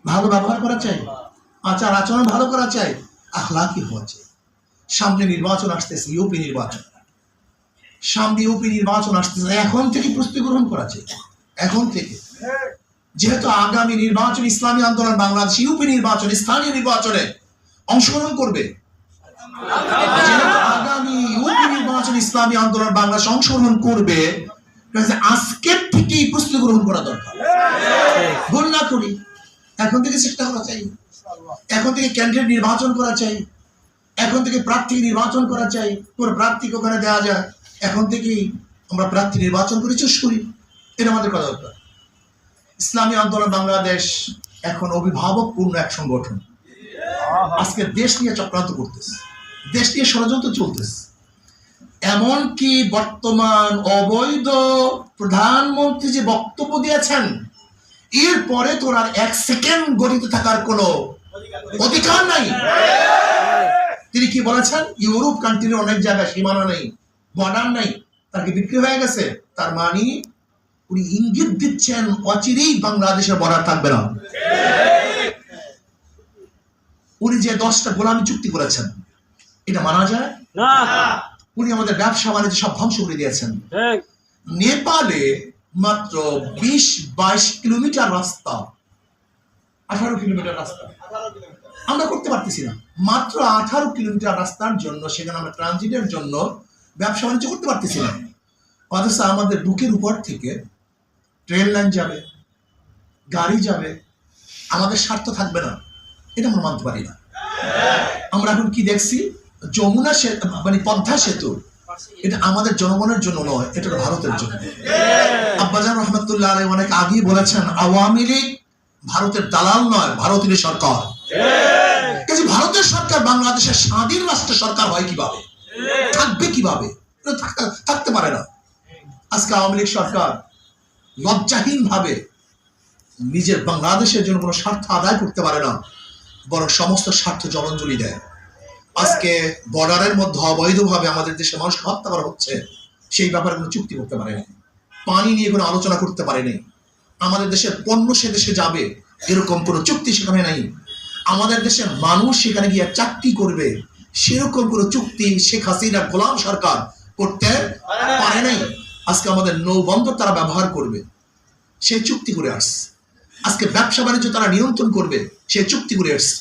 ভালো ব্যবহার করা চাই, আচার আচরণ ভালো করা চাই, আখলাকি হওয়া চাই। সামনে নির্বাচন আসতেছে, ইউপি নির্বাচন, সামনে ইউপি নির্বাচন আসতেছে, এখন থেকে প্রস্তুতি গ্রহণ করা চাই। এখন থেকে, যেহেতু আগামী নির্বাচন ইসলামী আন্দোলন বাংলাদেশ ইউপি নির্বাচন, স্থানীয় নির্বাচনে অংশগ্রহণ করবে, আগামী ইউপি নির্বাচন ইসলামী আন্দোলন বাংলাদেশ অংশগ্রহণ করবে, আজকের থেকেই প্রস্তুতি গ্রহণ করা দরকার। ভুল না করি, এখন থেকে চেষ্টা করা চাই, এখন থেকে ক্যান্ডিডেট নির্বাচন করা চাই, এখন থেকে প্রার্থী নির্বাচন করা চাই। তোর প্রার্থীকে ওখানে দেওয়া যায়, এখন থেকেই আমরা প্রার্থী নির্বাচন করে চুজ করি। এটা আমাদের করা দরকার। ইসলামী আন্দোলন বাংলাদেশ এখন অভিভাবকপূর্ণ এক সংগঠন। আজকে দেশ নিয়ে চক্রান্ত করতেছে, দেশ নিয়ে ষড়যন্ত্র চলতেছে। এমনকি বর্তমান অবৈধ প্রধানমন্ত্রী যে বক্তব্য দিয়েছেন, এরপরে তোর আর এক সেকেন্ড গঠিত থাকার কোনো অধিকার নাই। তিনি কি বলেছেন? ইউরোপ কান্ট্রির অনেক জায়গায় সীমানা নেই, বর্ডার নেই, তাকে বিক্রি হয়ে গেছে। তার মানে উনি ইঙ্গিত দিচ্ছেন অচিরেই বাংলাদেশের বর্ডার থাকবে না। উনি যে 10টা গোলামি চুক্তি করেছেন, এটা মানা যায় না। উনি আমাদের ব্যবসা বাণিজ্য সব ধ্বংস করে দিয়েছেন। নেপালে মাত্র 20-22 কিলোমিটার রাস্তা, 18 কিলোমিটার রাস্তা আমরা করতে পারতেছি না। মাত্র 18 কিলোমিটার রাস্তার জন্য সেখানে আমরা ট্রানজিটের জন্য ব্যবসা বাণিজ্য করতে পারতেছি না। অথচ আমাদের বুকের উপর থেকে ট্রেন লাইন যাবে, গাড়ি যাবে, আমাদের স্বার্থ থাকবে না, এটা আমরা মানতে পারি না। আমরা এখন কি দেখছি? যমুনা সেতু মানে পদ্মা সেতু, এটা আমাদের জনগণের জন্য নয়, এটা ভারতের জন্য। আব্বাজান রহমতুল্লাহ আলাইহি অনেক আগেই বলেছেন, আওয়ামী লীগ ভারতের দালাল নয়, ভারতের সরকার। ভারতের সরকার বাংলাদেশের স্বাধীন রাষ্ট্র সরকার হয় কিভাবে, থাকবে কিভাবে? থাকতে পারে না। আজকে আওয়ামী লীগ সরকার লজ্জাহীন ভাবে নিজের বাংলাদেশের জন্য কোনো স্বার্থ আদায় করতে পারে না, বরং সমস্ত স্বার্থ জলাঞ্জলি দেয়। আজকে বর্ডারের মধ্যে অবৈধভাবে আমাদের দেশে মানুষকে হত্যা করা হচ্ছে, সেই ব্যাপারে কোনো চুক্তি করতে পারেনি, পানি নিয়ে কোনো আলোচনা করতে পারেনি। আমাদের দেশের পণ্য সে দেশে যাবে এরকম কোনো চুক্তি সেখানে নাই। আমাদের দেশের মানুষ সেখানে গিয়ে চাকরি করবে সেরকম কোনো চুক্তি শেখ হাসিনা গোলাম সরকার করতে পারে নাই। আজকে আমাদের নৌবন্দর তারা ব্যবহার করবে, সে চুক্তি করে আসছে। আজকে ব্যবসা বাণিজ্য তারা নিয়ন্ত্রণ করবে, সে চুক্তি করে আসছে।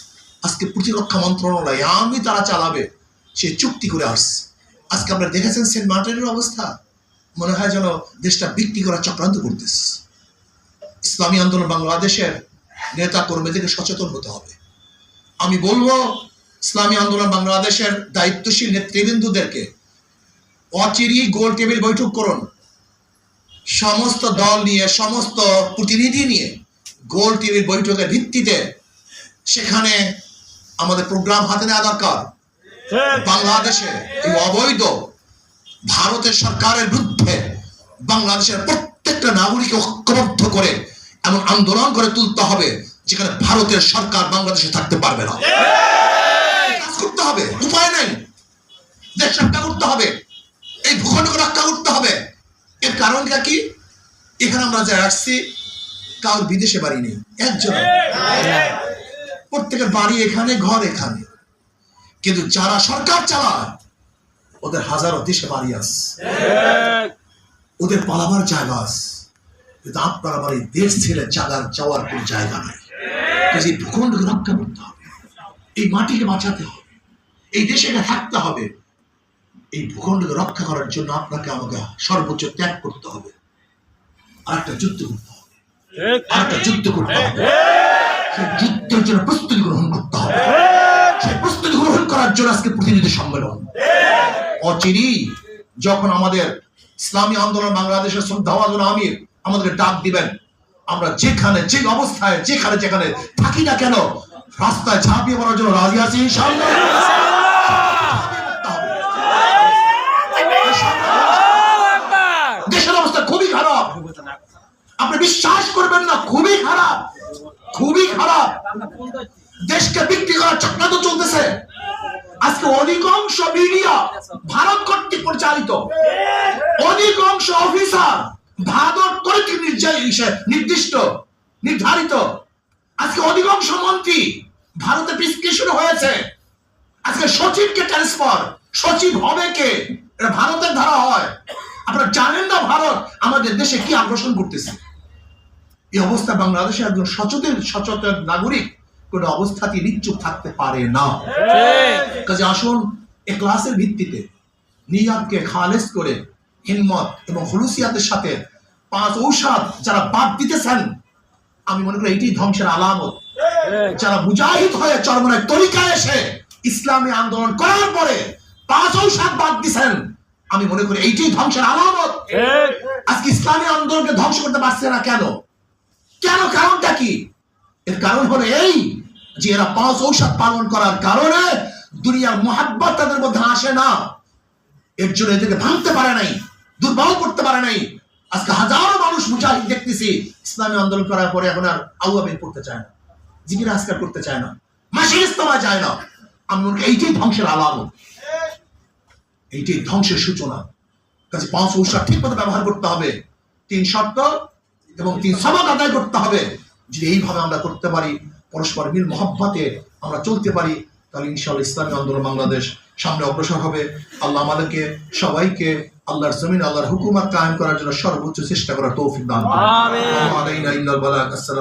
আজকে প্রতিরক্ষা মন্ত্রণালয় আমি তারা চালাবে, সে চুক্তি করে আসছে। আজকে আপনারা দেখেছেন সেন্ট মার্টিনের অবস্থা, মনে হয় যেন দেশটা বিক্রি করার চক্রান্ত করতেছে। ইসলামী আন্দোলন বাংলাদেশের নেতা কর্মীদেরকে সচেতন হতে হবে। আমি বলবো ইসলামী আন্দোলন বাংলাদেশের দায়িত্বশীল নেতৃবৃন্দদেরকে অচিরেই গোল টেবিল বৈঠক করুন, সমস্ত দল নিয়ে, সমস্ত প্রতিনিধি নিয়ে গোল টেবিল বৈঠকের ভিত্তিতে সেখানে আমাদের প্রোগ্রাম হাতে নেওয়া দরকার। বাংলাদেশে এই অবৈধ ভারতের সরকারের বিরুদ্ধে বাংলাদেশের প্রত্যেকটা নাগরিককে ঐক্যবদ্ধ করে এমন আন্দোলন করে তুলতে হবে যেখানে ভারতের সরকার বাংলাদেশে থাকতে পারবে না। কাজ করতে হবে, উপায় নাই। দেশ রক্ষা করতে হবে, এই ভূখণ্ডকে রক্ষা করতে হবে। এর কারণটা কি? এখানে আমরা যা আসছি, কারোর বিদেশে বাড়ি নেই, একজন, প্রত্যেকের বাড়ি এখানে, ঘর এখানে। কিন্তু যারা সরকার চালায় ওদের হাজারো দেশে বাড়ি আছে, ওদের পালাবার জায়গা আছে। কিন্তু আপনার আমার এই দেশ ছেড়ে যাওয়ার কোনো জায়গা নাই। এই ভূখণ্ডকে রক্ষা করতে হবে, এই মাটিকে বাঁচাতে হবে, এই দেশে থাকতে হবে। এই ভূখণ্ডকে রক্ষা করার জন্য আপনাকে আমাকে সর্বোচ্চ ত্যাগ করতে হবে, আর একটা যুদ্ধ করতে হবে, আর একটা যুদ্ধ করতে হবে। সেই যুদ্ধের জন্য প্রস্তুতি গ্রহণ করতে হবে। সেই প্রস্তুতি গ্রহণ করার জন্য আজকে প্রতিনিধি সম্মেলন। অচিরেই যখন আমাদের ইসলামী আন্দোলন বাংলাদেশের দাওয়াতুল আমির আমাদেরকে ডাক দিবেন, আমরা যেখানে যে অবস্থায় যেখানে যেখানে থাকি না কেন রাস্তায় ঝাঁপিয়ে পড়ার জন্য রাজি আছি ইনশাআল্লাহ। দেশের অবস্থা খুবই খারাপ, আপনি বিশ্বাস করবেন না, খুবই খারাপ, খুবই খারাপ। দেশকে বিক্রি করার চক্রান্ত চলতেছে। আজকে অধিকাংশ মিডিয়া ভারত কর্তৃক পরিচালিত, অধিকাংশ অফিসার ভারত কর্তৃক নির্দিষ্ট নির্ধারিত। আজকে অধিকাংশ ভারতে পিস শুরু হয়েছে, আজকে সচিবকে ট্রান্সফার, সচিব হবে কে? এটা ভারতের ধারা হয়। আপনারা জানেন না ভারত আমাদের দেশে কি আগ্রাসন করতেছে। এই অবস্থা বাংলাদেশে একজন সচেতন নাগরিক কোন অবস্থাতে নিশ্চুপ থাকতে পারে না। কাজে আসুন ইখলাসের ভিত্তিতে নিয়তকে খালেস করে হিম্মত এবং খুলুসিয়াতের সাথে 5 ঔষধ যারা বাদ দিতেছেন, আমি মনে করি এইটাই ধ্বংসের আলামত। যারা মুজাহিদ হয়ে চরমনায় তরিকায় এসে ইসলামী আন্দোলন করার পরে 5 ঔষধ বাদ দিছেন, আমি মনে করি এইটাই ধ্বংসের আলামত। আজকে ইসলামী আন্দোলনকে ধ্বংস করতে পারছে না কেন? কারণটা কি? এর কারণ হলো এই যে এরা 5 ঔষধ পালন করার কারণে দুনিয়ার মুহাব্বত তাদের মধ্যে আসে না। এর জন্য এদেরকে ভাঙতে পারে নাই, দুর্বল করতে পারে নাই। আজকে হাজারো মানুষ মুজাহিদ দেখতেছি ইসলামী আন্দোলন করার পরে এখন আর আউয়াবিন পড়তে চায় না, জিকির আজকার করতে চায় না, মাসিক ইস্তেমা যায় না। আমি মনে করি এইটাই ধ্বংসের আলামত, এইটাই ধ্বংসের সূচনা। কাজে 5 ঔষধ ঠিক মতো ব্যবহার করতে হবে, 3 শর্ত এবং 3 সবক আদায় করতে হবে। যদি এইভাবে আমরা করতে পারি, পরস্পর মিল মহব্বতে আমরা চলতে পারি, তাহলে ইনশাআল্লাহ ইসলামী আন্দোলন বাংলাদেশ সামনে অগ্রসর হবে। আল্লাহ আমাদেরকে সবাইকে আল্লাহর জমিন আল্লাহর হুকুমত কায়েম করার জন্য সর্বোচ্চ চেষ্টা করার তৌফিক দান করুন। আমিন।